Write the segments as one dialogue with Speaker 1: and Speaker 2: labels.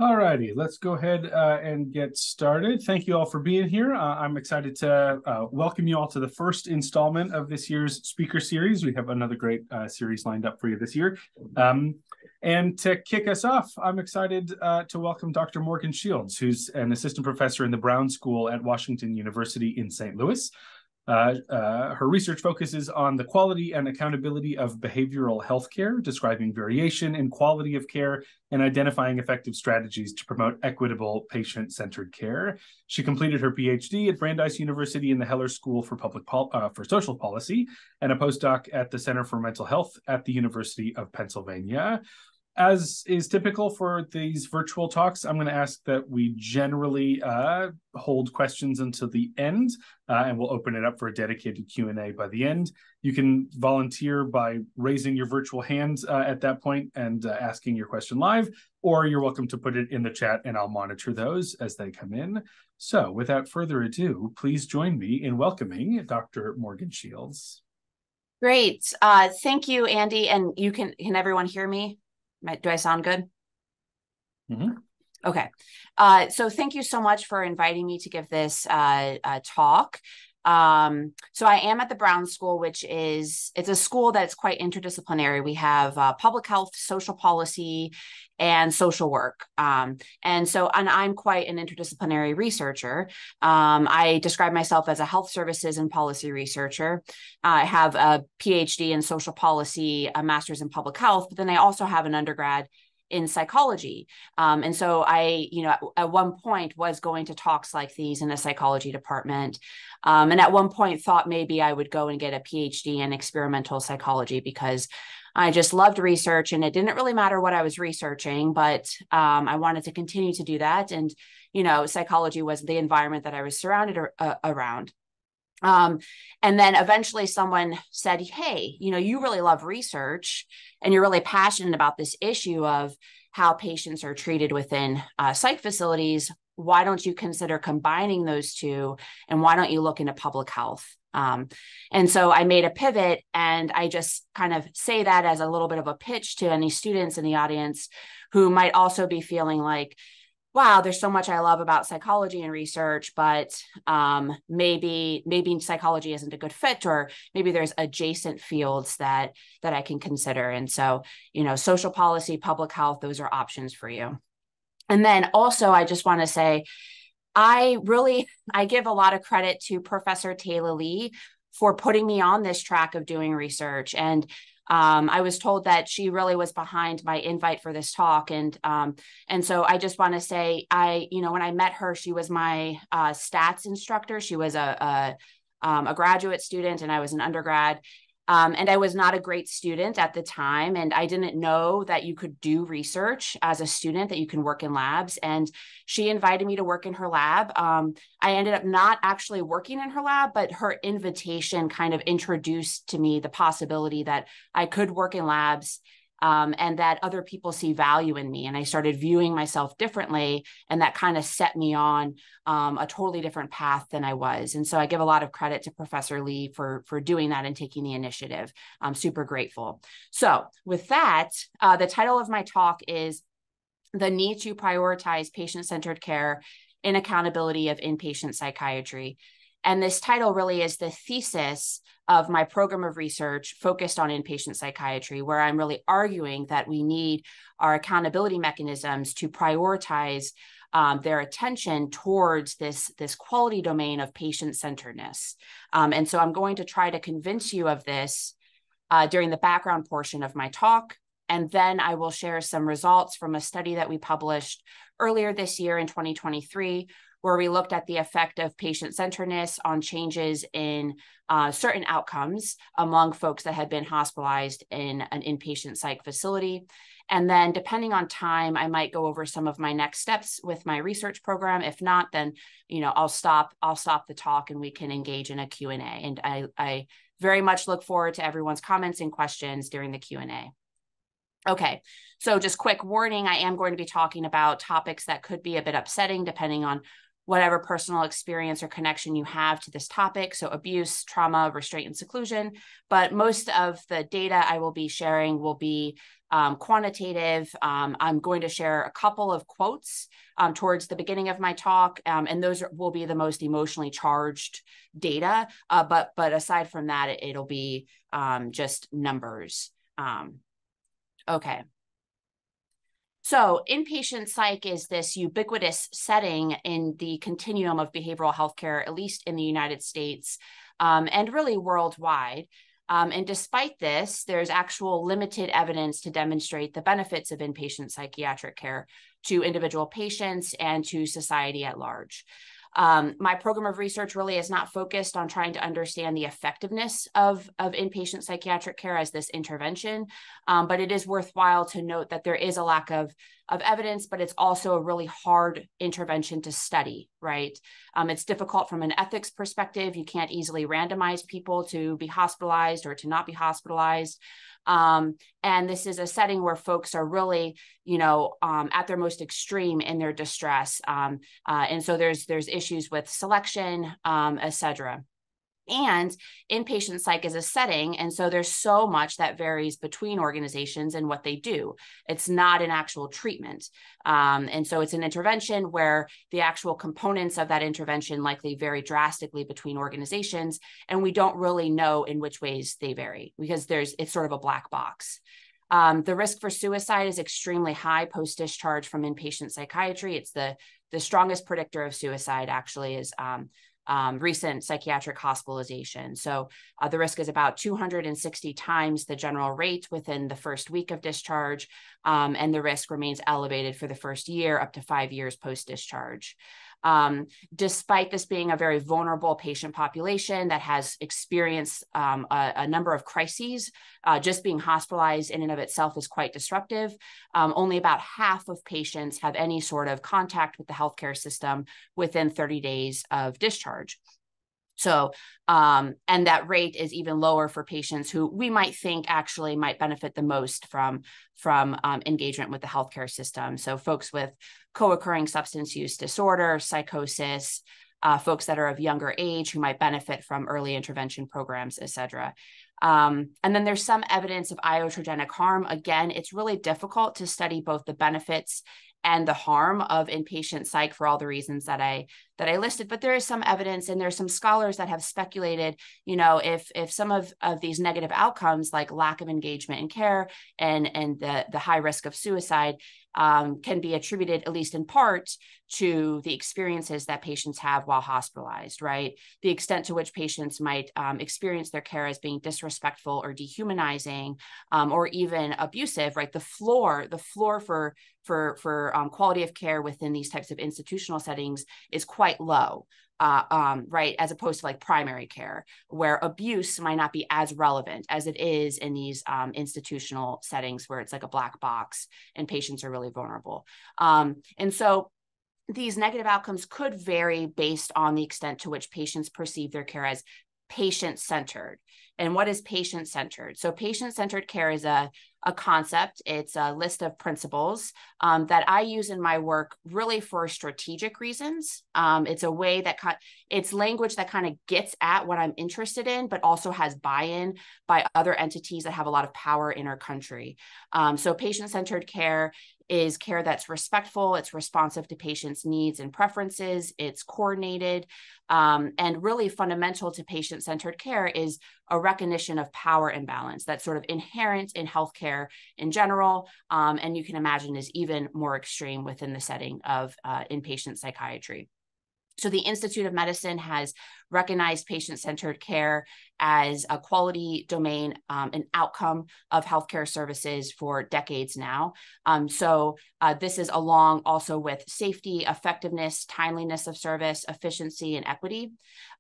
Speaker 1: All righty, let's go ahead and get started. Thank you all for being here. I'm excited to welcome you all to the first installment of this year's speaker series. We have another great series lined up for you this year. And to kick us off, I'm excited to welcome Dr. Morgan Shields, who's an assistant professor in the Brown School at Washington University in St. Louis. Her research focuses on the quality and accountability of behavioral health care, describing variation in quality of care and identifying effective strategies to promote equitable patient-centered care. She completed her PhD at Brandeis University in the Heller School for Social Policy and a postdoc at the Center for Mental Health at the University of Pennsylvania. As is typical for these virtual talks, I'm going to ask that we generally hold questions until the end, and we'll open it up for a dedicated Q&A by the end. You can volunteer by raising your virtual hand at that point and asking your question live, or you're welcome to put it in the chat and I'll monitor those as they come in. So without further ado, please join me in welcoming Dr. Morgan Shields.
Speaker 2: Great. Thank you, Andy. And can everyone hear me? Do I sound good?
Speaker 1: Mm-hmm.
Speaker 2: Okay. So thank you so much for inviting me to give this talk. So I am at the Brown School, it's a school that's quite interdisciplinary. We have public health, social policy, and social work. And I'm quite an interdisciplinary researcher. I describe myself as a health services and policy researcher. I have a PhD in social policy, a master's in public health, but then I also have an undergrad in psychology. And so I, at one point was going to talks like these in a psychology department. And at one point thought maybe I would go and get a PhD in experimental psychology because I just loved research and it didn't really matter what I was researching, but I wanted to continue to do that. And, psychology was the environment that I was surrounded around. And then eventually someone said, hey, you really love research and you're really passionate about this issue of how patients are treated within psych facilities. Why don't you consider combining those two? And why don't you look into public health? And so I made a pivot, and I just kind of say that as a little bit of a pitch to any students in the audience who might also be feeling like, wow, there's so much I love about psychology and research, but maybe psychology isn't a good fit, or maybe there's adjacent fields that I can consider. And so, social policy, public health, those are options for you. And then also, I just want to say, I give a lot of credit to Professor Taylor Lee for putting me on this track of doing research. And I was told that she really was behind my invite for this talk. And so I just want to say, when I met her, she was my stats instructor. She was a graduate student and I was an undergrad. And I was not a great student at the time. And I didn't know that you could do research as a student, that you can work in labs. And she invited me to work in her lab. I ended up not actually working in her lab, but her invitation kind of introduced to me the possibility that I could work in labs, and that other people see value in me. And I started viewing myself differently. And that kind of set me on a totally different path than I was. And so I give a lot of credit to Professor Lee for doing that and taking the initiative. I'm super grateful. So with that, the title of my talk is The Need to Prioritize Patient-Centered Care in Accountability of Inpatient Psychiatry. And this title really is the thesis of my program of research focused on inpatient psychiatry, where I'm really arguing that we need our accountability mechanisms to prioritize their attention towards this quality domain of patient-centeredness. And so I'm going to try to convince you of this during the background portion of my talk. And then I will share some results from a study that we published earlier this year in 2023, where we looked at the effect of patient-centeredness on changes in certain outcomes among folks that had been hospitalized in an inpatient psych facility. And then depending on time, I might go over some of my next steps with my research program. If not, then I'll stop the talk and we can engage in a Q&A. And I very much look forward to everyone's comments and questions during the Q&A. Okay, so just quick warning, I am going to be talking about topics that could be a bit upsetting depending on whatever personal experience or connection you have to this topic, so abuse, trauma, restraint, and seclusion. But most of the data I will be sharing will be quantitative. I'm going to share a couple of quotes towards the beginning of my talk, and those will be the most emotionally charged data. But aside from that, it'll be just numbers. Okay. So inpatient psych is this ubiquitous setting in the continuum of behavioral healthcare, at least in the United States, and really worldwide. And despite this, there's actual limited evidence to demonstrate the benefits of inpatient psychiatric care to individual patients and to society at large. My program of research really is not focused on trying to understand the effectiveness of inpatient psychiatric care as this intervention, but it is worthwhile to note that there is a lack of evidence, but it's also a really hard intervention to study, right? It's difficult from an ethics perspective. You can't easily randomize people to be hospitalized or to not be hospitalized. And this is a setting where folks are really, at their most extreme in their distress. And so there's issues with selection, et cetera. And inpatient psych is a setting, and so there's so much that varies between organizations and what they do. It's not an actual treatment. And so it's an intervention where the actual components of that intervention likely vary drastically between organizations, and we don't really know in which ways they vary because it's sort of a black box. The risk for suicide is extremely high post-discharge from inpatient psychiatry. It's the strongest predictor of suicide, actually, is recent psychiatric hospitalization. So the risk is about 260 times the general rate within the first week of discharge, and the risk remains elevated for the first year up to 5 years post-discharge. Despite this being a very vulnerable patient population that has experienced a number of crises, just being hospitalized in and of itself is quite disruptive. Only about half of patients have any sort of contact with the healthcare system within 30 days of discharge. So, and that rate is even lower for patients who we might think actually might benefit the most from engagement with the healthcare system. So folks with co-occurring substance use disorder, psychosis, folks that are of younger age who might benefit from early intervention programs, et cetera. And then there's some evidence of iatrogenic harm. Again, it's really difficult to study both the benefits and the harm of inpatient psych for all the reasons that I listed, but there is some evidence, and there's some scholars that have speculated, if some of these negative outcomes, like lack of engagement in care and the high risk of suicide, can be attributed, at least in part, to the experiences that patients have while hospitalized, right? The extent to which patients might experience their care as being disrespectful or dehumanizing, or even abusive, right? The floor for quality of care within these types of institutional settings is quite low, right? As opposed to like primary care, where abuse might not be as relevant as it is in these institutional settings where it's like a black box and patients are really vulnerable. And so these negative outcomes could vary based on the extent to which patients perceive their care as patient-centered. And what is patient-centered? So patient-centered care is a concept. It's a list of principles that I use in my work really for strategic reasons. It's a way that it's language that kind of gets at what I'm interested in, but also has buy-in by other entities that have a lot of power in our country. So patient-centered care is care that's respectful, it's responsive to patients' needs and preferences, it's coordinated, and really fundamental to patient-centered care is a recognition of power imbalance that's sort of inherent in healthcare in general, and you can imagine is even more extreme within the setting of inpatient psychiatry. So the Institute of Medicine has recognized patient-centered care as a quality domain, an outcome of healthcare services for decades now. So this is along also with safety, effectiveness, timeliness of service, efficiency, and equity.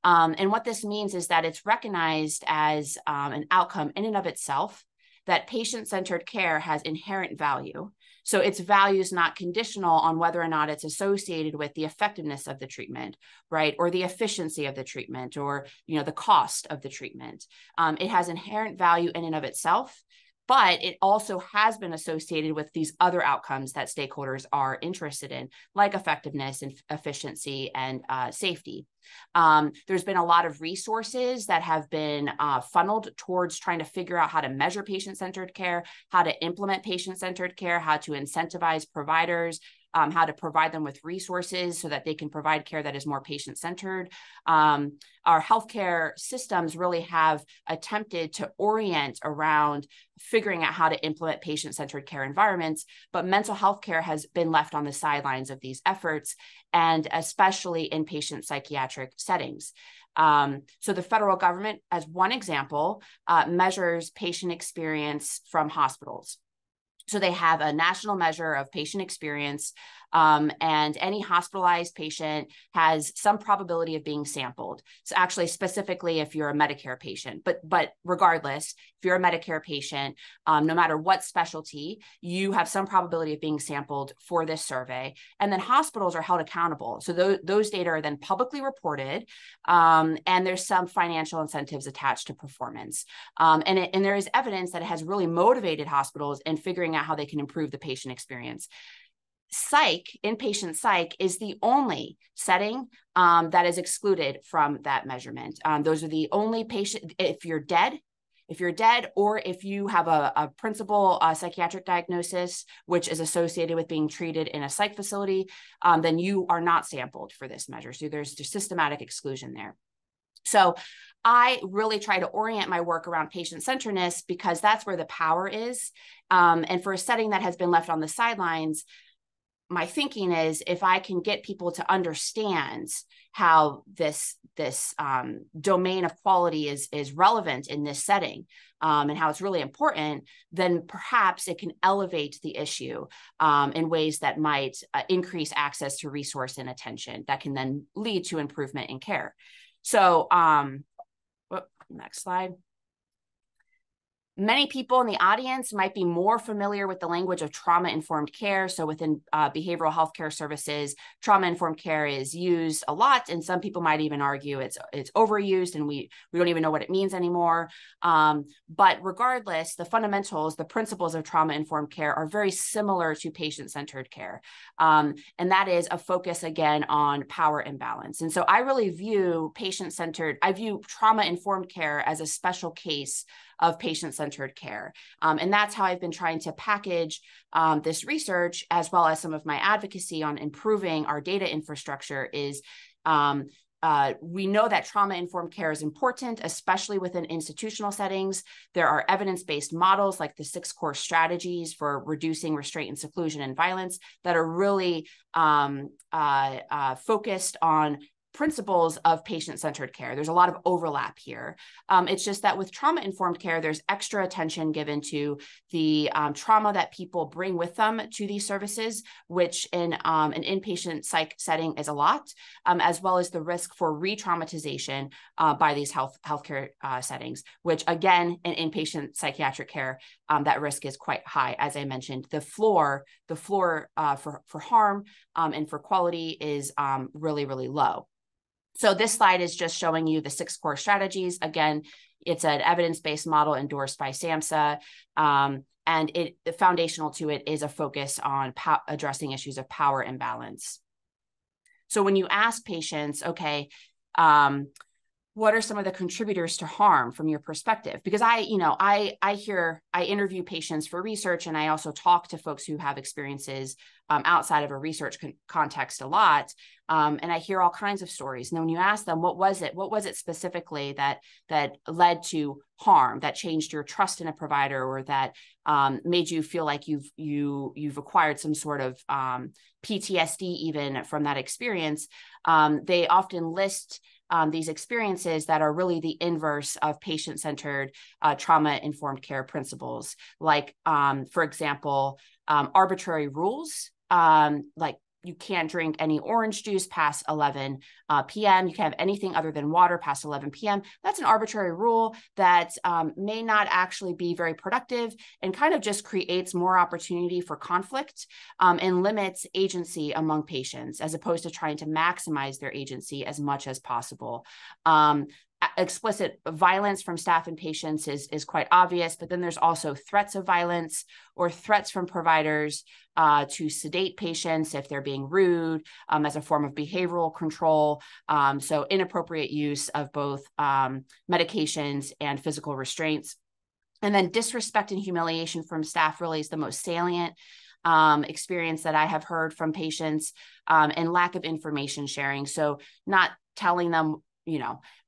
Speaker 2: And what this means is that it's recognized as an outcome in and of itself, that patient-centered care has inherent value. So its value is not conditional on whether or not it's associated with the effectiveness of the treatment, right? Or the efficiency of the treatment, or the cost of the treatment. It has inherent value in and of itself. but it also has been associated with these other outcomes that stakeholders are interested in, like effectiveness and efficiency and safety. There's been a lot of resources that have been funneled towards trying to figure out how to measure patient-centered care, how to implement patient-centered care, how to incentivize providers, how to provide them with resources so that they can provide care that is more patient-centered. Our healthcare systems really have attempted to orient around figuring out how to implement patient-centered care environments, but mental health care has been left on the sidelines of these efforts, and especially in inpatient psychiatric settings. So the federal government, as one example, measures patient experience from hospitals. So they have a national measure of patient experience, and any hospitalized patient has some probability of being sampled. So actually, specifically, if you're a Medicare patient, but regardless, if you're a Medicare patient, no matter what specialty, you have some probability of being sampled for this survey. And then hospitals are held accountable. So those data are then publicly reported, and there's some financial incentives attached to performance. And there is evidence that it has really motivated hospitals in figuring out how they can improve the patient experience. Inpatient psych is the only setting that is excluded from that measurement. Those are the only patient, if you're dead, or if you have a principal psychiatric diagnosis, which is associated with being treated in a psych facility, then you are not sampled for this measure. So there's systematic exclusion there. So I really try to orient my work around patient-centeredness because that's where the power is. And for a setting that has been left on the sidelines, my thinking is if I can get people to understand how this domain of quality is relevant in this setting, and how it's really important, then perhaps it can elevate the issue in ways that might increase access to resource and attention that can then lead to improvement in care. So, next slide. Many people in the audience might be more familiar with the language of trauma-informed care. So within behavioral health care services, trauma-informed care is used a lot, and some people might even argue it's overused and we don't even know what it means anymore. But regardless, the fundamentals, the principles of trauma-informed care are very similar to patient-centered care. And that is a focus, again, on power imbalance. And so I really view I view trauma-informed care as a special case of patient-centered care. And that's how I've been trying to package this research, as well as some of my advocacy on improving our data infrastructure is we know that trauma-informed care is important, especially within institutional settings. There are evidence-based models like the 6 core strategies for reducing restraint and seclusion and violence that are really focused on principles of patient-centered care. There's a lot of overlap here. It's just that with trauma-informed care, there's extra attention given to the trauma that people bring with them to these services, which in an inpatient psych setting is a lot, as well as the risk for re-traumatization by these healthcare settings, which again, in inpatient psychiatric care, that risk is quite high. As I mentioned, the floor for harm and for quality is really, really low. So this slide is just showing you the 6 core strategies. Again, it's an evidence-based model endorsed by SAMHSA, and foundational to it is a focus on addressing issues of power imbalance. So when you ask patients, okay, what are some of the contributors to harm from your perspective? Because I interview patients for research, and I also talk to folks who have experiences outside of a research context a lot. And I hear all kinds of stories. And then when you ask them, what was it specifically that led to harm, that changed your trust in a provider, or that made you feel like you've acquired some sort of PTSD even from that experience, they often list these experiences that are really the inverse of patient-centered trauma-informed care principles. Like, for example, arbitrary rules, like you can't drink any orange juice past 11 p.m. You can't have anything other than water past 11 p.m. That's an arbitrary rule that may not actually be very productive and kind of just creates more opportunity for conflict and limits agency among patients, as opposed to trying to maximize their agency as much as possible. explicit violence from staff and patients is quite obvious, but then there's also threats of violence or threats from providers to sedate patients if they're being rude, as a form of behavioral control. So inappropriate use of both medications and physical restraints. And then disrespect and humiliation from staff really is the most salient experience that I have heard from patients, and lack of information sharing. So not telling them,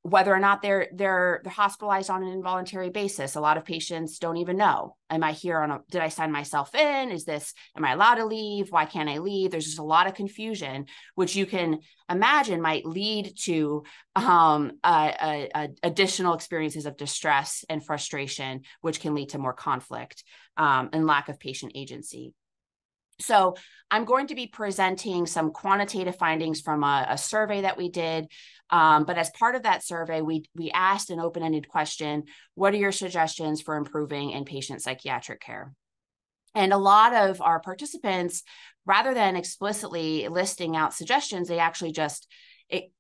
Speaker 2: whether or not they're hospitalized on an involuntary basis. A lot of patients don't even know. Am I here did I sign myself in? Am I allowed to leave? Why can't I leave? There's just a lot of confusion, which you can imagine might lead to additional experiences of distress and frustration, which can lead to more conflict and lack of patient agency. So I'm going to be presenting some quantitative findings from a survey that we did. But as part of that survey, we asked an open-ended question: what are your suggestions for improving inpatient psychiatric care? And a lot of our participants, rather than explicitly listing out suggestions, they actually just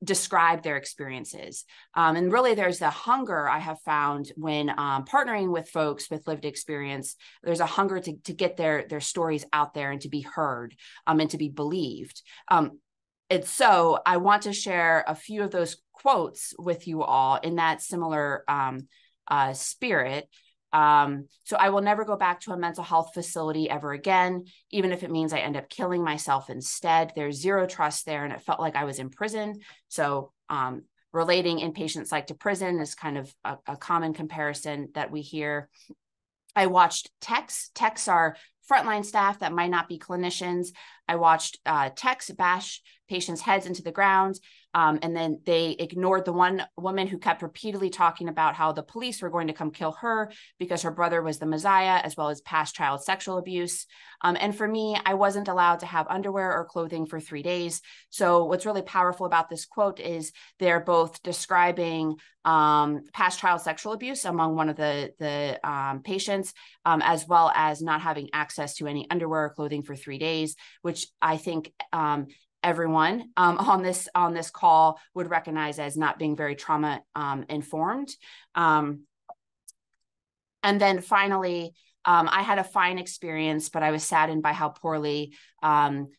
Speaker 2: describe their experiences. And really there's a hunger I have found when partnering with folks with lived experience. There's a hunger to get their stories out there and to be heard and to be believed. And so I want to share a few of those quotes with you all in that similar spirit. So I will never go back to a mental health facility ever again, even if it means I end up killing myself instead. There's zero trust there, and it felt like I was in prison. So relating inpatient psych to prison is kind of a common comparison that we hear. I watched techs. Techs are frontline staff that might not be clinicians. I watched techs bash patients' heads into the ground. And then they ignored the one woman who kept repeatedly talking about how the police were going to come kill her because her brother was the Messiah, as well as past child sexual abuse. And for me, I wasn't allowed to have underwear or clothing for 3 days. So what's really powerful about this quote is they're both describing past child sexual abuse among one of the patients, as well as not having access to any underwear or clothing for 3 days, which I think everyone on this call would recognize as not being very trauma informed. And then finally, I had a fine experience, but I was saddened by how poorly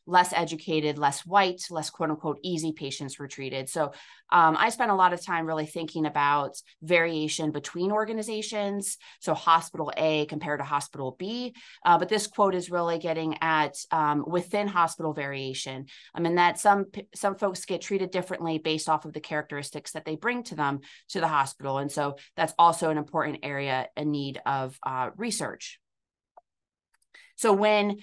Speaker 2: less educated, less white, less quote unquote easy patients were treated. So I spent a lot of time really thinking about variation between organizations. So hospital A compared to hospital B. But this quote is really getting at within hospital variation. I mean, that some folks get treated differently based off of the characteristics that they bring to them to the hospital. And so that's also an important area in need of research. So when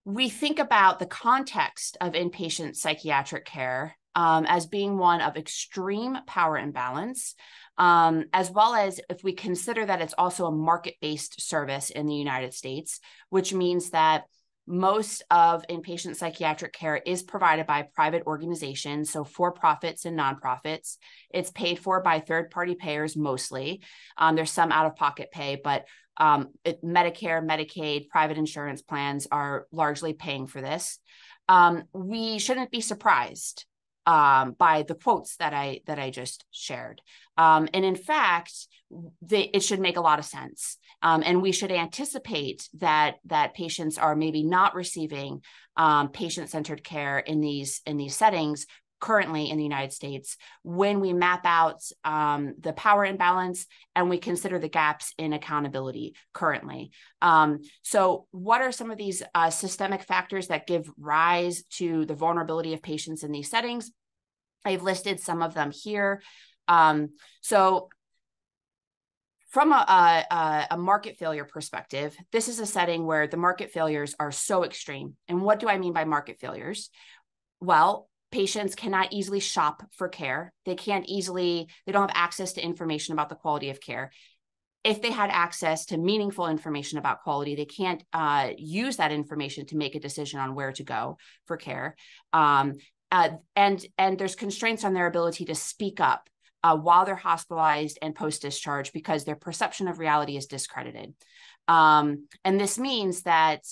Speaker 2: we think about the context of inpatient psychiatric care as being one of extreme power imbalance, as well as if we consider that it's also a market-based service in the United States, which means that most of inpatient psychiatric care is provided by private organizations, so for-profits and nonprofits. It's paid for by third-party payers mostly. There's some out-of-pocket pay, but Medicare, Medicaid, private insurance plans are largely paying for this. We shouldn't be surprised by the quotes that I just shared. And in fact, it should make a lot of sense. And we should anticipate that patients are maybe not receiving patient-centered care in these settings currently in the United States when we map out the power imbalance and we consider the gaps in accountability currently. So what are some of these systemic factors that give rise to the vulnerability of patients in these settings? I've listed some of them here. So from a market failure perspective, this is a setting where the market failures are so extreme. And what do I mean by market failures? Well, patients cannot easily shop for care. They don't have access to information about the quality of care. If they had access to meaningful information about quality, they can't use that information to make a decision on where to go for care. And there's constraints on their ability to speak up while they're hospitalized and post-discharge because their perception of reality is discredited. And this means that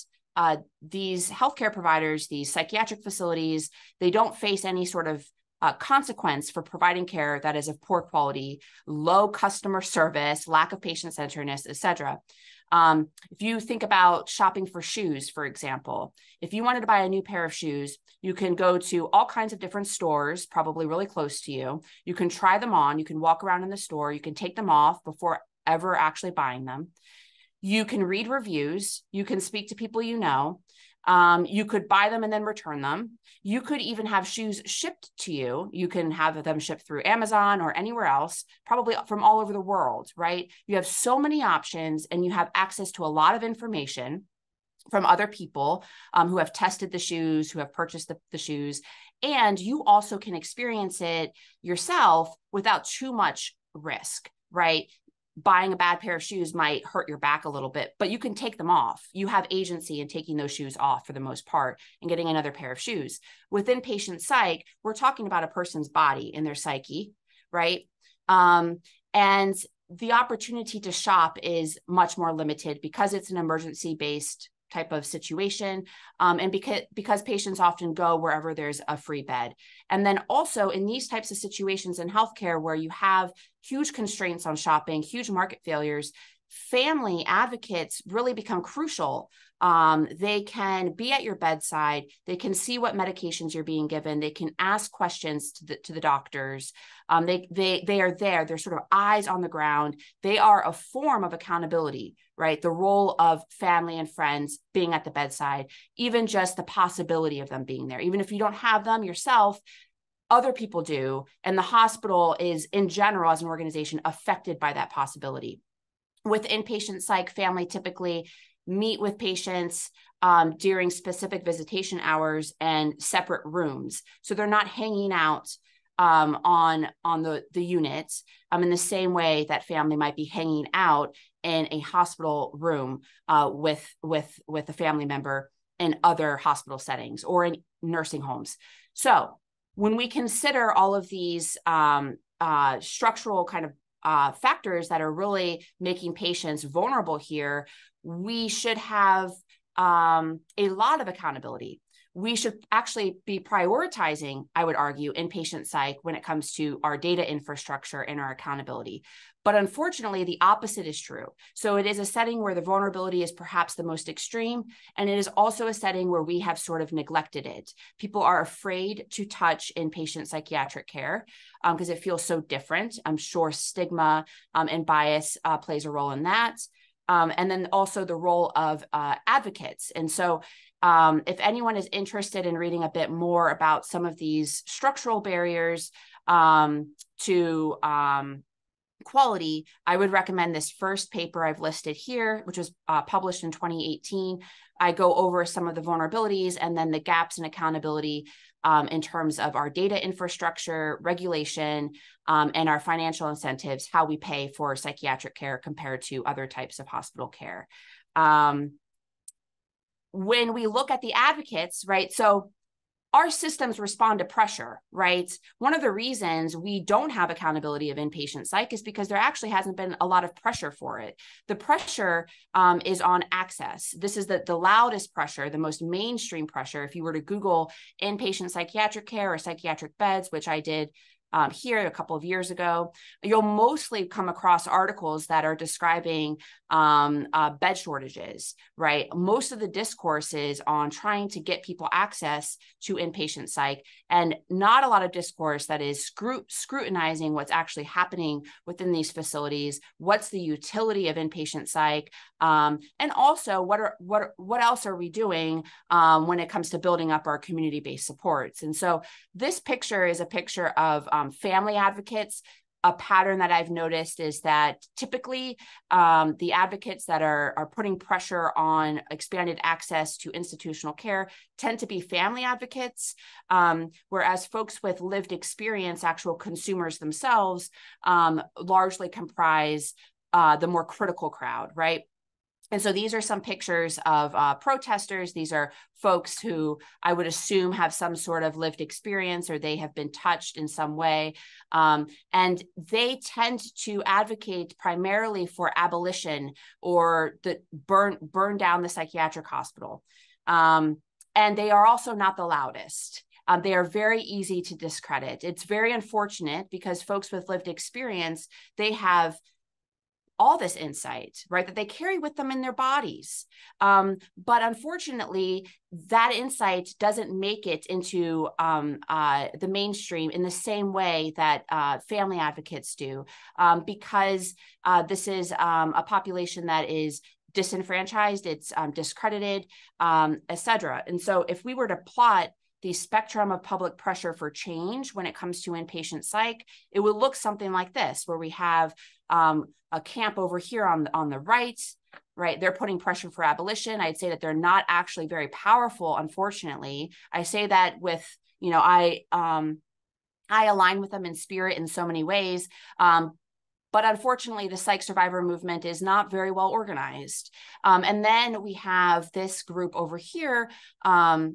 Speaker 2: these healthcare providers, these psychiatric facilities, they don't face any sort of consequence for providing care that is of poor quality, low customer service, lack of patient-centeredness, et cetera. If you think about shopping for shoes, for example, if you wanted to buy a new pair of shoes, you can go to all kinds of different stores, probably really close to you. You can try them on, you can walk around in the store, you can take them off before ever actually buying them. You can read reviews, you can speak to people you know. You could buy them and then return them. You could even have shoes shipped to you. You can have them shipped through Amazon or anywhere else, probably from all over the world, right? You have so many options and you have access to a lot of information from other people who have tested the shoes, who have purchased the shoes. And you also can experience it yourself without too much risk, right? Buying a bad pair of shoes might hurt your back a little bit, but you can take them off. You have agency in taking those shoes off for the most part and getting another pair of shoes. Within patient psych, we're talking about a person's body and their psyche, right? And the opportunity to shop is much more limited because it's an emergency-based type of situation, and because patients often go wherever there's a free bed. And then also in these types of situations in healthcare where you have huge constraints on shopping, huge market failures, family advocates really become crucial. They can be at your bedside. They can see what medications you're being given. They can ask questions to the doctors. They are there. They're sort of eyes on the ground. They are a form of accountability, right? The role of family and friends being at the bedside, even just the possibility of them being there. Even if you don't have them yourself, other people do. And the hospital is, in general, as an organization, affected by that possibility. With inpatient psych, family typically meet with patients during specific visitation hours and separate rooms. So they're not hanging out on the units in the same way that family might be hanging out in a hospital room with a family member in other hospital settings or in nursing homes. So when we consider all of these structural kind of factors that are really making patients vulnerable here, we should have a lot of accountability. We should actually be prioritizing, I would argue, inpatient psych when it comes to our data infrastructure and our accountability. But unfortunately, the opposite is true. So it is a setting where the vulnerability is perhaps the most extreme, and it is also a setting where we have sort of neglected it. People are afraid to touch inpatient psychiatric care because it feels so different. I'm sure stigma and bias plays a role in that. And then also the role of advocates. And so if anyone is interested in reading a bit more about some of these structural barriers to quality, I would recommend this first paper I've listed here, which was published in 2018. I go over some of the vulnerabilities and then the gaps in accountability in terms of our data infrastructure, regulation, and our financial incentives, how we pay for psychiatric care compared to other types of hospital care. When we look at the advocates, right, so our systems respond to pressure, right? One of the reasons we don't have accountability of inpatient psych is because there actually hasn't been a lot of pressure for it. The pressure is on access. This is the loudest pressure, the most mainstream pressure. If you were to Google inpatient psychiatric care or psychiatric beds, which I did here a couple of years ago, you'll mostly come across articles that are describing bed shortages, right? Most of the discourse is on trying to get people access to inpatient psych, and not a lot of discourse that is scrutinizing what's actually happening within these facilities. What's the utility of inpatient psych? And also, what else are we doing when it comes to building up our community-based supports? And so this picture is a picture of family advocates. A pattern that I've noticed is that typically the advocates that are putting pressure on expanded access to institutional care tend to be family advocates, whereas folks with lived experience, actual consumers themselves, largely comprise the more critical crowd, right? And so these are some pictures of protesters. These are folks who I would assume have some sort of lived experience or they have been touched in some way. And they tend to advocate primarily for abolition or the burn down the psychiatric hospital. And they are also not the loudest. they are very easy to discredit. It's very unfortunate because folks with lived experience, they have all this insight, right, that they carry with them in their bodies. But unfortunately, that insight doesn't make it into the mainstream in the same way that family advocates do, because this is a population that is disenfranchised, it's discredited, et cetera. And so if we were to plot the spectrum of public pressure for change when it comes to inpatient psych, it would look something like this, where we have a camp over here on the right, they're putting pressure for abolition. I'd say that they're not actually very powerful, unfortunately. I say that with, I align with them in spirit in so many ways. But unfortunately, the psych survivor movement is not very well organized. And then we have this group over here on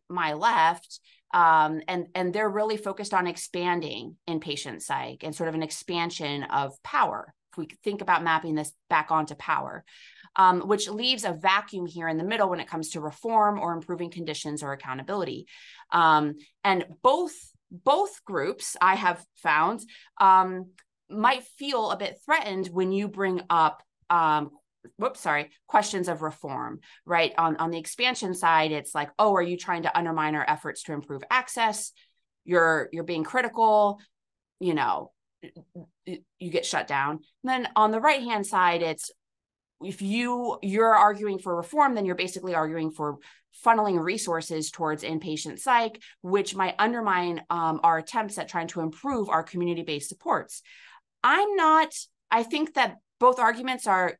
Speaker 2: my left, and they're really focused on expanding inpatient psych and sort of an expansion of power. If we think about mapping this back onto power, which leaves a vacuum here in the middle when it comes to reform or improving conditions or accountability. And both groups, I have found, might feel a bit threatened when you bring up questions of reform, right? On the expansion side, it's like, oh, are you trying to undermine our efforts to improve access? You're being critical, you get shut down. And then on the right-hand side, it's if you're arguing for reform, then you're basically arguing for funneling resources towards inpatient psych, which might undermine our attempts at trying to improve our community-based supports. I think that both arguments are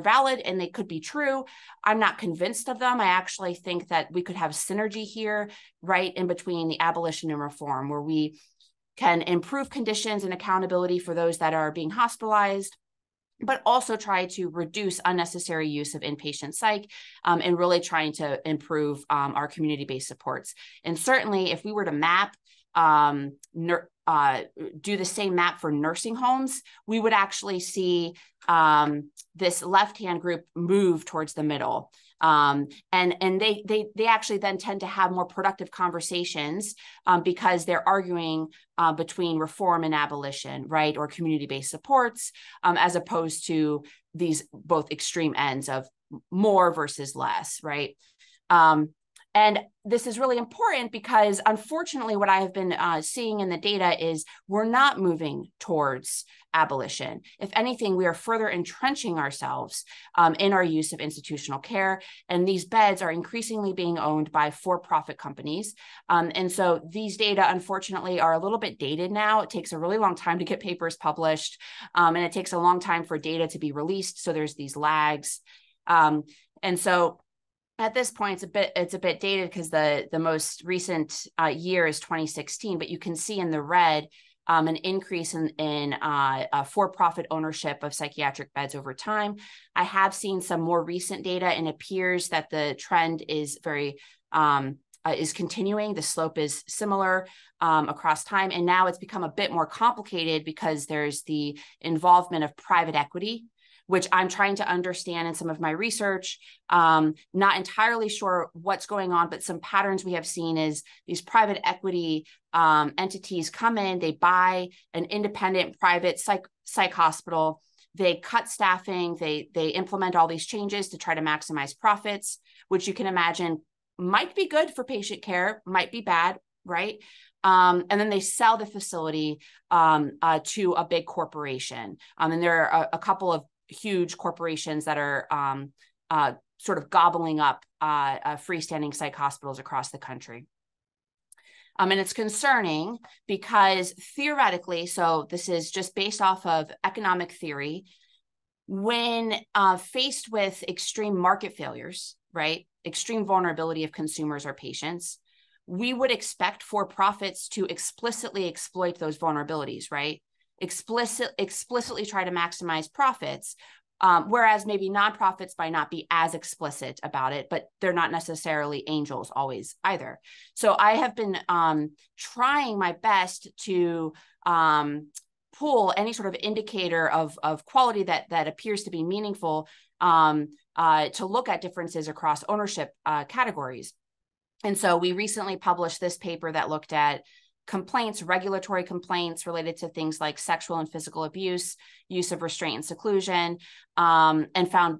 Speaker 2: valid and they could be true. I'm not convinced of them. I actually think that we could have synergy here, right, in between the abolition and reform, where we can improve conditions and accountability for those that are being hospitalized, but also try to reduce unnecessary use of inpatient psych, and really trying to improve our community-based supports. And certainly if we were to map, do the same map for nursing homes, we would actually see this left-hand group move towards the middle. And they actually then tend to have more productive conversations because they're arguing between reform and abolition, right, or community-based supports, as opposed to these both extreme ends of more versus less, right? And this is really important because, unfortunately, what I have been seeing in the data is we're not moving towards abolition. If anything, we are further entrenching ourselves in our use of institutional care. And these beds are increasingly being owned by for-profit companies. And so these data, unfortunately, are a little bit dated now. It takes a really long time to get papers published, and it takes a long time for data to be released. So there's these lags. And so at this point, it's a bit dated because the most recent year is 2016, but you can see in the red an increase in for-profit ownership of psychiatric beds over time. I have seen some more recent data, and it appears that the trend is is continuing. The slope is similar across time, and now it's become a bit more complicated because there's the involvement of private equity, which I'm trying to understand in some of my research. Not entirely sure what's going on, but some patterns we have seen is these private equity entities come in, they buy an independent private psych hospital, they cut staffing, they implement all these changes to try to maximize profits, which you can imagine might be good for patient care, might be bad, right? And then they sell the facility to a big corporation. And there are a couple of huge corporations that are sort of gobbling up freestanding psych hospitals across the country. And it's concerning because theoretically, so this is just based off of economic theory, when faced with extreme market failures, right, extreme vulnerability of consumers or patients, we would expect for-profits to explicitly exploit those vulnerabilities, right? Explicitly try to maximize profits, whereas maybe nonprofits might not be as explicit about it, but they're not necessarily angels always either. So I have been trying my best to pull any sort of indicator of quality that appears to be meaningful to look at differences across ownership categories. And so we recently published this paper that looked at complaints, regulatory complaints related to things like sexual and physical abuse, use of restraint and seclusion, and found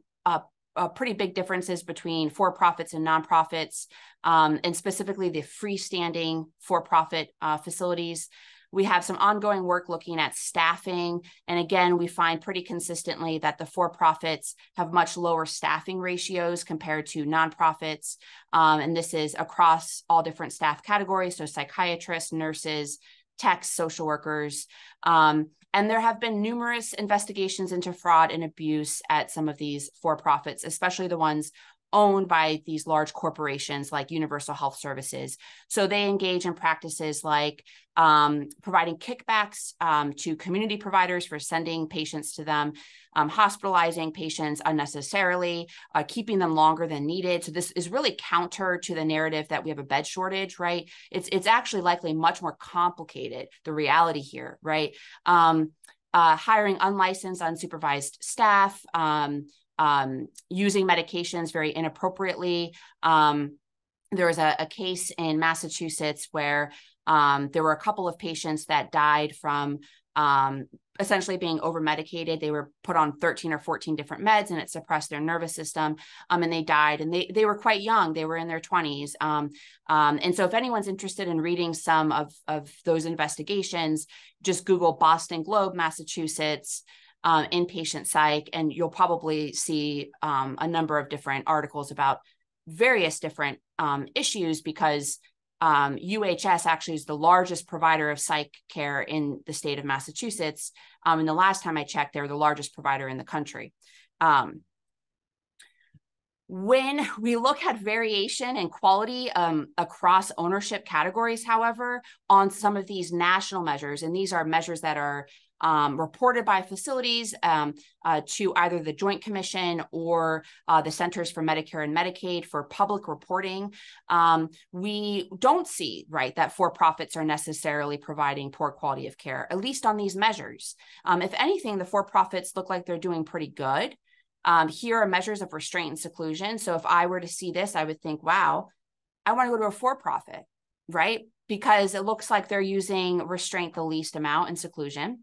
Speaker 2: pretty big differences between for-profits and nonprofits, and specifically the freestanding for-profit facilities. We have some ongoing work looking at staffing. And again, we find pretty consistently that the for-profits have much lower staffing ratios compared to nonprofits. And this is across all different staff categories. So psychiatrists, nurses, techs, social workers. And there have been numerous investigations into fraud and abuse at some of these for-profits, especially the ones owned by these large corporations like Universal Health Services. So they engage in practices like providing kickbacks to community providers for sending patients to them, hospitalizing patients unnecessarily, keeping them longer than needed. So this is really counter to the narrative that we have a bed shortage, right? It's actually likely much more complicated, the reality here, right? Hiring unlicensed, unsupervised staff, using medications very inappropriately. There was a case in Massachusetts where there were a couple of patients that died from essentially being over-medicated. They were put on 13 or 14 different meds and it suppressed their nervous system, and they died. And they were quite young. They were in their 20s. And so if anyone's interested in reading some of those investigations, just Google Boston Globe, Massachusetts, inpatient psych, and you'll probably see a number of different articles about various different issues, because UHS actually is the largest provider of psych care in the state of Massachusetts. And the last time I checked, they're the largest provider in the country. When we look at variation and quality across ownership categories, however, on some of these national measures, and these are measures that are reported by facilities to either the Joint Commission or the Centers for Medicare and Medicaid for public reporting, we don't see, right, that for-profits are necessarily providing poor quality of care, at least on these measures. If anything, the for-profits look like they're doing pretty good. Here are measures of restraint and seclusion. So if I were to see this, I would think, wow, I want to go to a for-profit, right? Because it looks like they're using restraint the least amount and seclusion.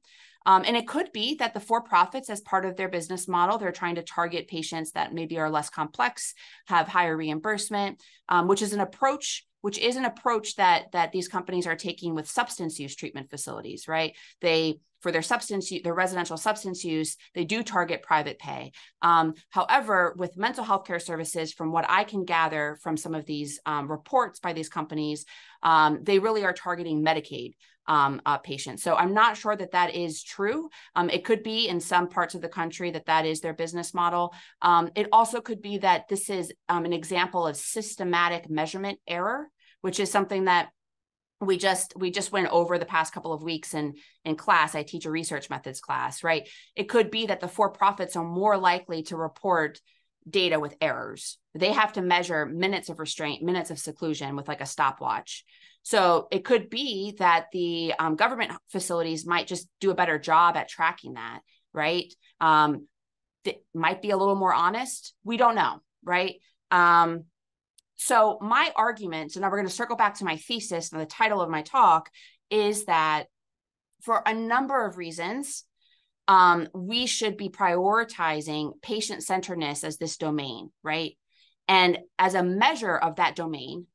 Speaker 2: And it could be that the for-profits, as part of their business model, they're trying to target patients that maybe are less complex, have higher reimbursement, which is an approach that these companies are taking with substance use treatment facilities, right? For their residential substance use, they do target private pay. However, with mental health care services, from what I can gather from some of these reports by these companies, they really are targeting Medicaid patients. So I'm not sure that is true. It could be in some parts of the country that is their business model. It also could be that this is an example of systematic measurement error, which is something that we just went over the past couple of weeks in class. I teach a research methods class, right? It could be that the for-profits are more likely to report data with errors. They have to measure minutes of restraint, minutes of seclusion with like a stopwatch. So it could be that the government facilities might just do a better job at tracking that, right? That might be a little more honest. We don't know, right? So my argument, and now we're going to circle back to my thesis, and the title of my talk is that for a number of reasons, we should be prioritizing patient-centeredness as this domain, right? And as a measure of that domain,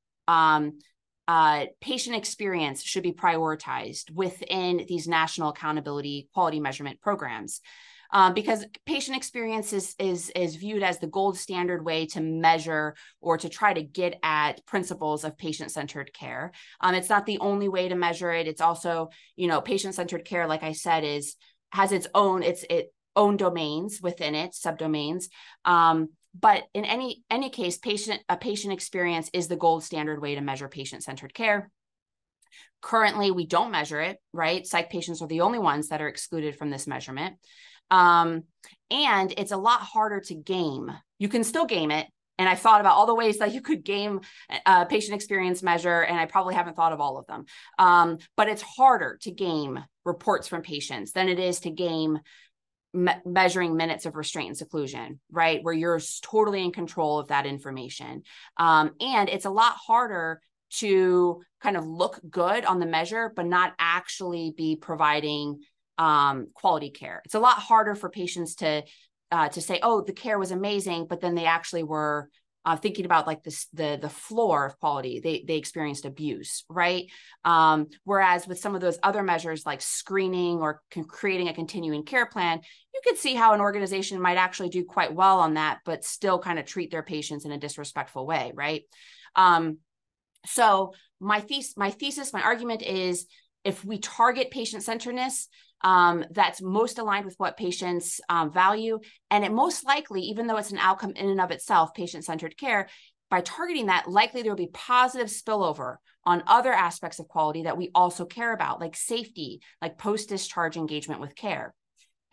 Speaker 2: patient experience should be prioritized within these national accountability quality measurement programs. Because patient experience is viewed as the gold standard way to measure or to try to get at principles of patient-centered care. It's not the only way to measure it. It's also, patient-centered care, like I said, has its own domains within it, subdomains. But in any case, a patient experience is the gold standard way to measure patient-centered care. Currently, we don't measure it, right? Psych patients are the only ones that are excluded from this measurement. And it's a lot harder to game. You can still game it. And I thought about all the ways that you could game a patient experience measure, and I probably haven't thought of all of them. But it's harder to game reports from patients than it is to game measuring minutes of restraint and seclusion, right? Where you're totally in control of that information. And it's a lot harder to kind of look good on the measure, but not actually be providing quality care. It's a lot harder for patients to say, oh, the care was amazing, but then they actually were thinking about like the floor of quality, they experienced abuse, right? Whereas with some of those other measures like screening or creating a continuing care plan, you could see how an organization might actually do quite well on that, but still kind of treat their patients in a disrespectful way, right? So my thesis, my argument is, if we target patient-centeredness, that's most aligned with what patients value. And it most likely, even though it's an outcome in and of itself, patient-centered care, by targeting that, likely there will be positive spillover on other aspects of quality that we also care about, like safety, like post-discharge engagement with care.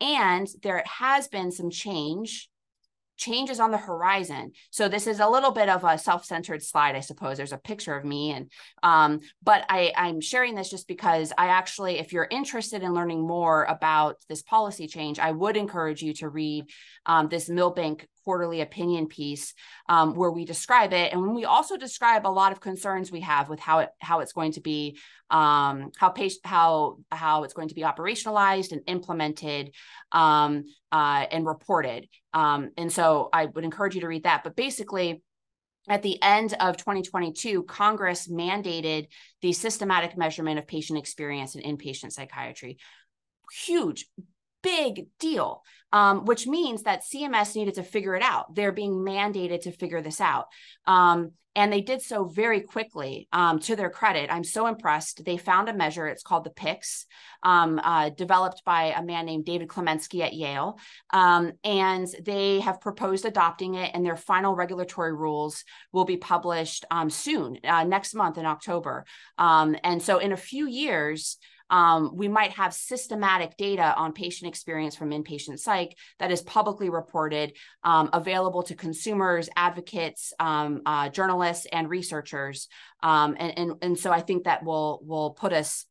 Speaker 2: And there has been some changes on the horizon. So this is a little bit of a self-centered slide, I suppose. There's a picture of me, and but I'm sharing this just because I actually, if you're interested in learning more about this policy change, I would encourage you to read this Milbank quarterly opinion piece where we describe it, and when we also describe a lot of concerns we have with how it's going to be how it's going to be operationalized and implemented and reported. And so I would encourage you to read that. But basically, at the end of 2022, Congress mandated the systematic measurement of patient experience in inpatient psychiatry. Huge, big deal, which means that CMS needed to figure it out. They're being mandated to figure this out. And they did so very quickly, to their credit. I'm so impressed. They found a measure. It's called the PICS, developed by a man named David Klemensky at Yale. And they have proposed adopting it, and their final regulatory rules will be published soon, next month in October. And so in a few years, we might have systematic data on patient experience from inpatient psych that is publicly reported, available to consumers, advocates, journalists, and researchers. And so I think that will put us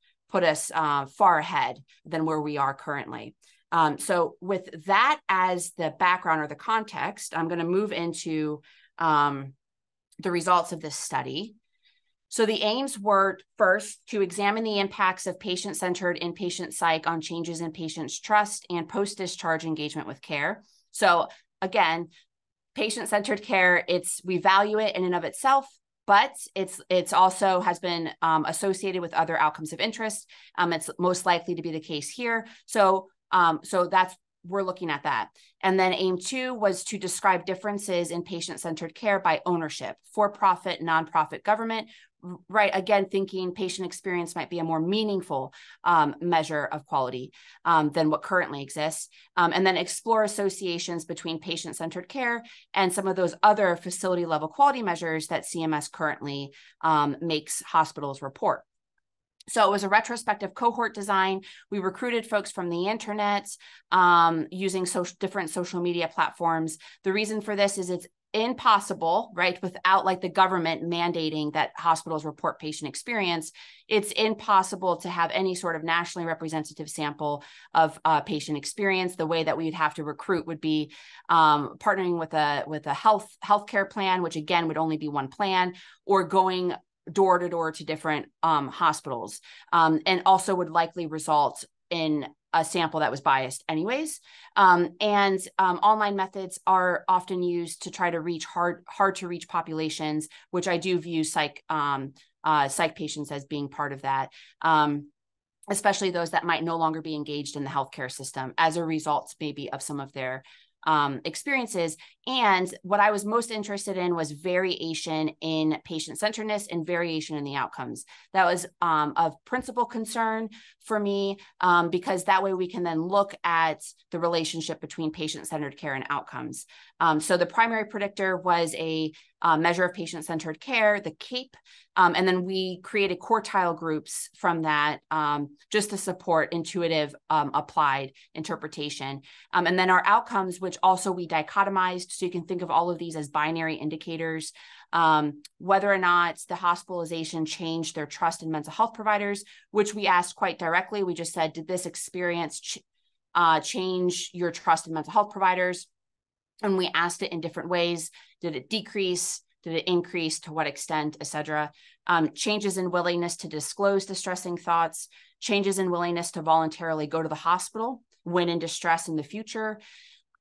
Speaker 2: far ahead than where we are currently. So with that as the background or the context, I'm going to move into the results of this study. So the aims were, first, to examine the impacts of patient-centered inpatient psych on changes in patients' trust and post-discharge engagement with care. So again, patient-centered care, we value it in and of itself, but it's also has been associated with other outcomes of interest. It's most likely to be the case here. So we're looking at that. And then aim 2 was to describe differences in patient-centered care by ownership, for-profit, nonprofit, government, right? Again, thinking patient experience might be a more meaningful measure of quality than what currently exists. And then explore associations between patient-centered care and some of those other facility level quality measures that CMS currently makes hospitals report. So it was a retrospective cohort design. We recruited folks from the internet using different social media platforms. The reason for this is it's impossible, right? Without like the government mandating that hospitals report patient experience, it's impossible to have any sort of nationally representative sample of patient experience. The way that we'd have to recruit would be partnering with a healthcare plan, which again would only be one plan, or going door to door to different hospitals, and also would likely result in a sample that was biased anyways. And online methods are often used to try to reach hard to reach populations, which I do view psych patients as being part of that, especially those that might no longer be engaged in the healthcare system as a result maybe of some of their experiences. And what I was most interested in was variation in patient-centeredness and variation in the outcomes. That was of principal concern for me, because that way we can then look at the relationship between patient-centered care and outcomes. So the primary predictor was a measure of patient-centered care, the CAPE, and then we created quartile groups from that just to support intuitive applied interpretation. And then our outcomes, which also we dichotomized, so you can think of all of these as binary indicators, whether or not the hospitalization changed their trust in mental health providers, which we asked quite directly. We just said, did this experience change your trust in mental health providers? And we asked it in different ways. Did it decrease? Did it increase? To what extent, et cetera? Changes in willingness to disclose distressing thoughts, changes in willingness to voluntarily go to the hospital when in distress in the future,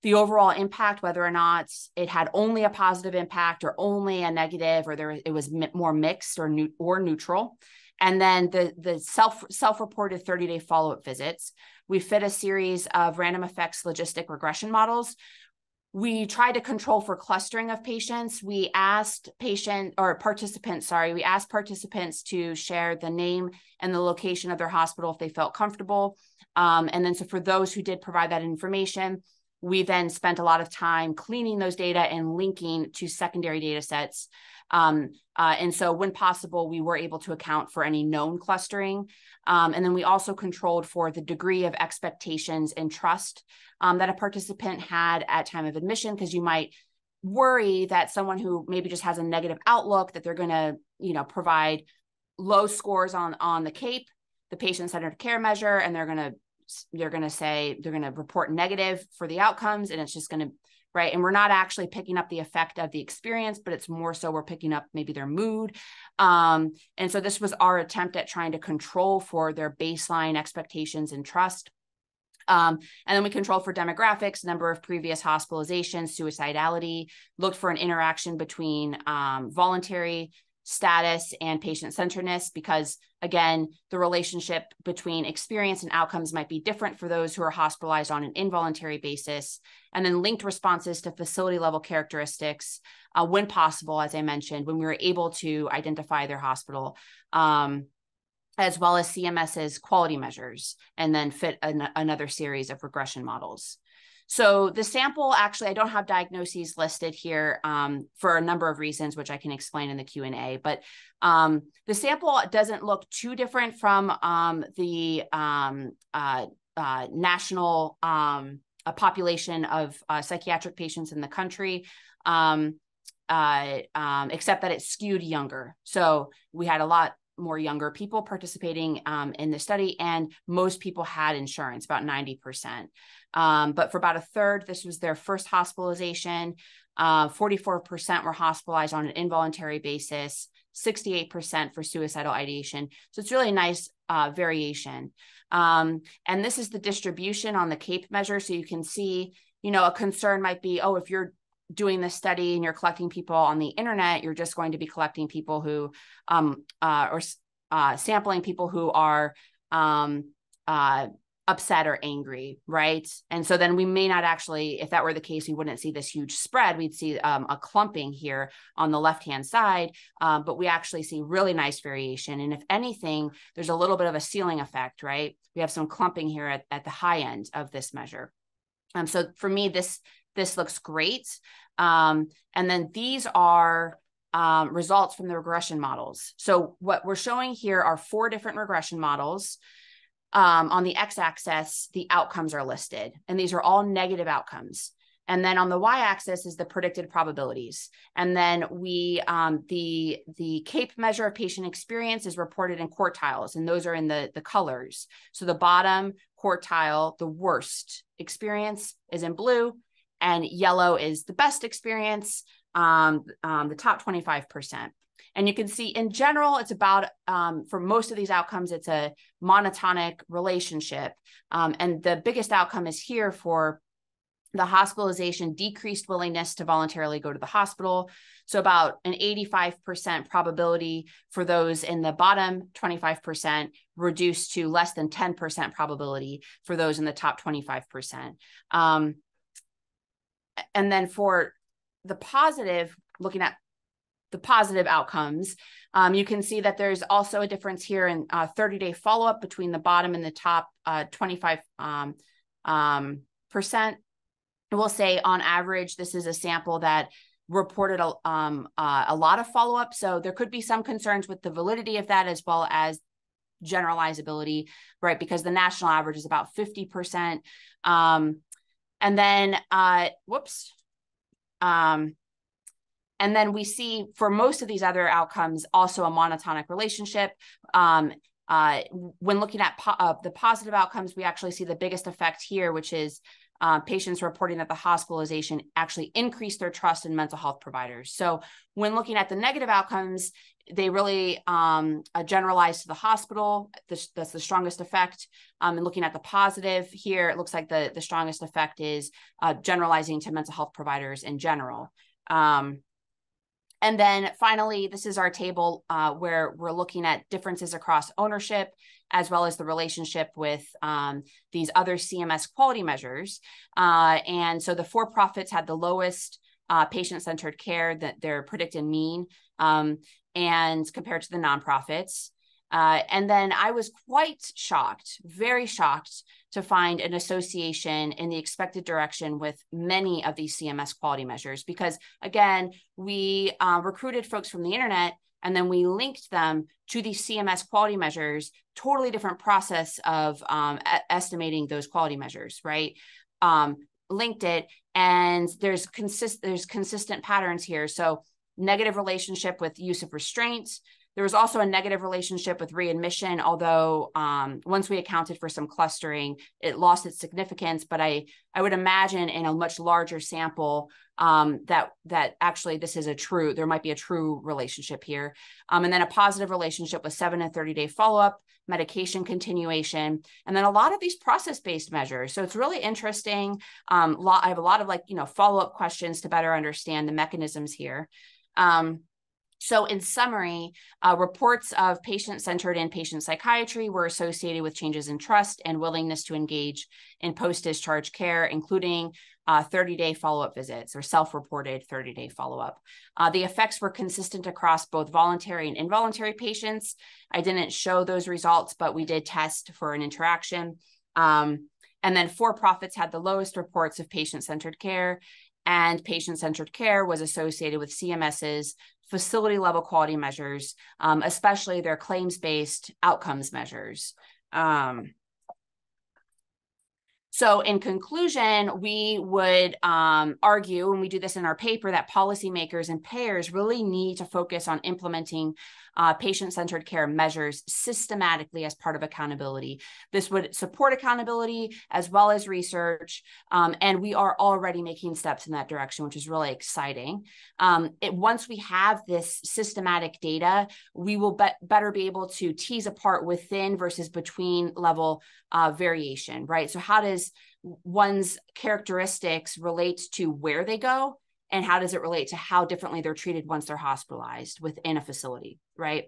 Speaker 2: the overall impact, whether or not it had only a positive impact or only a negative, or it was more mixed or neutral. And then the self-reported 30-day follow-up visits. We fit a series of random effects logistic regression models. We tried to control for clustering of patients. We asked participants to share the name and the location of their hospital if they felt comfortable. And then so for those who did provide that information, we then spent a lot of time cleaning those data and linking to secondary data sets. And so when possible, we were able to account for any known clustering. And then we also controlled for the degree of expectations and trust that a participant had at time of admission, because you might worry that someone who maybe just has a negative outlook, that they're going to, provide low scores on the CAPE, the patient-centered care measure, and they're going to report negative for the outcomes, and it's just going to, right? And we're not actually picking up the effect of the experience, but it's more so we're picking up maybe their mood. And so this was our attempt at trying to control for their baseline expectations and trust. And then we controlled for demographics, number of previous hospitalizations, suicidality, looked for an interaction between voluntary status and patient-centeredness, because again, the relationship between experience and outcomes might be different for those who are hospitalized on an involuntary basis. And then linked responses to facility level characteristics when possible, as I mentioned, when we were able to identify their hospital, as well as CMS's quality measures, and then fit another series of regression models. So the sample, actually, I don't have diagnoses listed here for a number of reasons, which I can explain in the Q&A, but the sample doesn't look too different from the national population of psychiatric patients in the country, except that it's skewed younger. So we had a lot more younger people participating in the study, and most people had insurance, about 90%. But for about a third, this was their first hospitalization. 44% were hospitalized on an involuntary basis, 68% for suicidal ideation. So it's really a nice variation. And this is the distribution on the CAPE measure. So you can see, a concern might be, oh, if you're doing this study and you're collecting people on the internet, you're just going to be collecting people who, or sampling people who are upset or angry, right? And so then we may not actually, if that were the case, we wouldn't see this huge spread. We'd see a clumping here on the left-hand side, but we actually see really nice variation. And if anything, there's a little bit of a ceiling effect, right? We have some clumping here at the high end of this measure. So for me, this looks great. And then these are results from the regression models. So what we're showing here are 4 different regression models. On the x-axis, the outcomes are listed, and these are all negative outcomes. And then on the y-axis is the predicted probabilities. And then the CAPE measure of patient experience is reported in quartiles, and those are in the colors. So the bottom quartile, the worst experience, is in blue, and yellow is the best experience, the top 25%. And you can see in general, it's about, for most of these outcomes, it's a monotonic relationship. And the biggest outcome is here for the hospitalization, decreased willingness to voluntarily go to the hospital. So about an 85% probability for those in the bottom 25%, reduced to less than 10% probability for those in the top 25%. And then for the positive, looking at the positive outcomes, you can see that there's also a difference here in 30-day follow-up between the bottom and the top 25%. We'll say on average, this is a sample that reported a lot of follow-up. So there could be some concerns with the validity of that, as well as generalizability, right? Because the national average is about 50%. And then, and then we see for most of these other outcomes also a monotonic relationship. When looking at the positive outcomes, we actually see the biggest effect here, which is patients reporting that the hospitalization actually increased their trust in mental health providers. So when looking at the negative outcomes, they really generalize to the hospital. That's the strongest effect. And looking at the positive here, it looks like the strongest effect is generalizing to mental health providers in general. And then finally, this is our table where we're looking at differences across ownership, as well as the relationship with these other CMS quality measures. And so the for-profits had the lowest patient-centered care, that their predicted mean, and compared to the nonprofits. And then I was quite shocked, very shocked, to find an association in the expected direction with many of these CMS quality measures, because again, we recruited folks from the internet, and then we linked them to these CMS quality measures, totally different process of estimating those quality measures, right? Linked it, and there's consistent patterns here. So negative relationship with use of restraints. There was also a negative relationship with readmission, although once we accounted for some clustering, it lost its significance. But I would imagine in a much larger sample that actually this is there might be a true relationship here. And then a positive relationship with 7 and 30-day follow-up, medication continuation, and then a lot of these process-based measures. So it's really interesting. I have a lot of follow-up questions to better understand the mechanisms here. So in summary, reports of patient-centered inpatient psychiatry were associated with changes in trust and willingness to engage in post-discharge care, including 30-day follow-up visits or self-reported 30-day follow-up. The effects were consistent across both voluntary and involuntary patients. I didn't show those results, but we did test for an interaction. And then for-profits had the lowest reports of patient-centered care, and patient-centered care was associated with CMS's facility level quality measures, especially their claims-based outcomes measures. So in conclusion, we would argue, and we do this in our paper, that policymakers and payers really need to focus on implementing patient-centered care measures systematically as part of accountability. This would support accountability as well as research, and we are already making steps in that direction, which is really exciting. Once we have this systematic data, we will better be able to tease apart within versus between level variation, right? So how does one's characteristics relate to where they go, and how does it relate to how differently they're treated once they're hospitalized within a facility, right?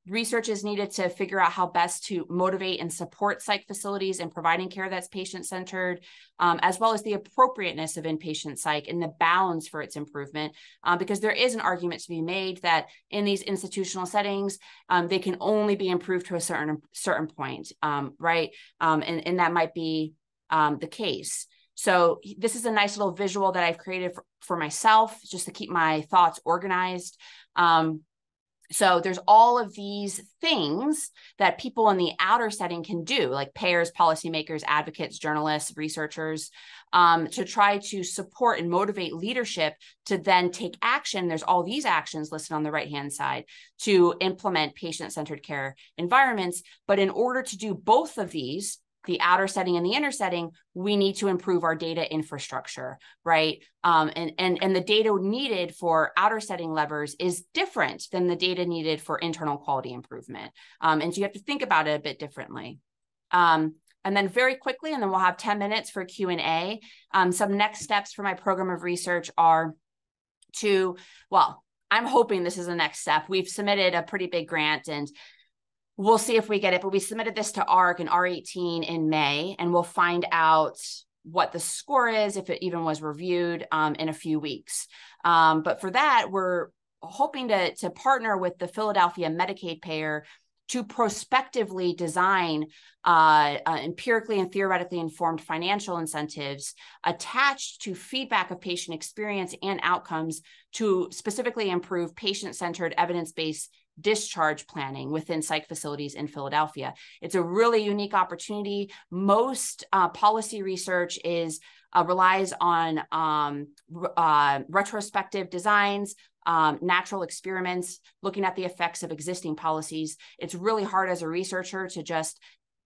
Speaker 2: Research is needed to figure out how best to motivate and support psych facilities in providing care that's patient-centered, as well as the appropriateness of inpatient psych and the bounds for its improvement, because there is an argument to be made that in these institutional settings, they can only be improved to a certain point, right? And that might be the case. So this is a nice little visual that I've created for myself, just to keep my thoughts organized. So there's all of these things that people in the outer setting can do, like payers, policymakers, advocates, journalists, researchers, to try to support and motivate leadership to then take action. There's all these actions listed on the right-hand side to implement patient-centered care environments. But in order to do both of these, the outer setting and the inner setting, we need to improve our data infrastructure, right? And the data needed for outer setting levers is different than the data needed for internal quality improvement. And so you have to think about it a bit differently. And then very quickly, and then we'll have 10 minutes for Q&A. Some next steps for my program of research are I'm hoping this is the next step. We've submitted a pretty big grant, and we'll see if we get it, but we submitted this to ARC and R18 in May, and we'll find out what the score is, if it even was reviewed, in a few weeks. But for that, we're hoping to partner with the Philadelphia Medicaid payer to prospectively design empirically and theoretically informed financial incentives attached to feedback of patient experience and outcomes to specifically improve patient-centered, evidence-based discharge planning within psych facilities in Philadelphia. It's a really unique opportunity. Most policy research relies on retrospective designs, natural experiments, looking at the effects of existing policies. It's really hard as a researcher to just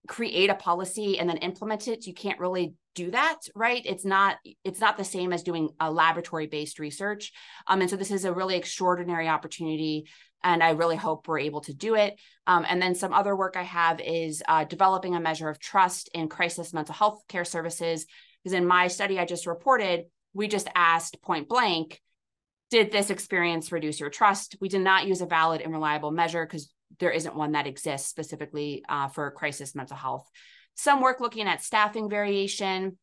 Speaker 2: create a policy and then implement it. You can't really do that, right? It's not the same as doing a laboratory-based research. And so this is a really extraordinary opportunity, and I really hope we're able to do it. And then some other work I have is developing a measure of trust in crisis mental health care services. Because in my study I just reported, we just asked point blank, did this experience reduce your trust? We did not use a valid and reliable measure because there isn't one that exists specifically for crisis mental health. Some work looking at staffing variation,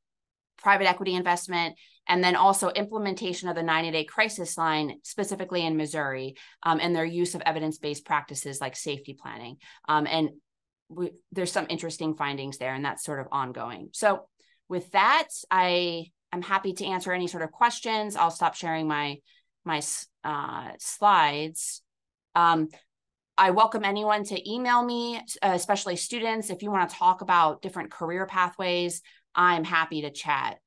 Speaker 2: private equity investment, and then also implementation of the 90-day crisis line, specifically in Missouri, and their use of evidence-based practices like safety planning. There's some interesting findings there, and that's sort of ongoing. So with that, I am happy to answer any sort of questions. I'll stop sharing my slides. I welcome anyone to email me, especially students. If you want to talk about different career pathways, I'm happy to chat.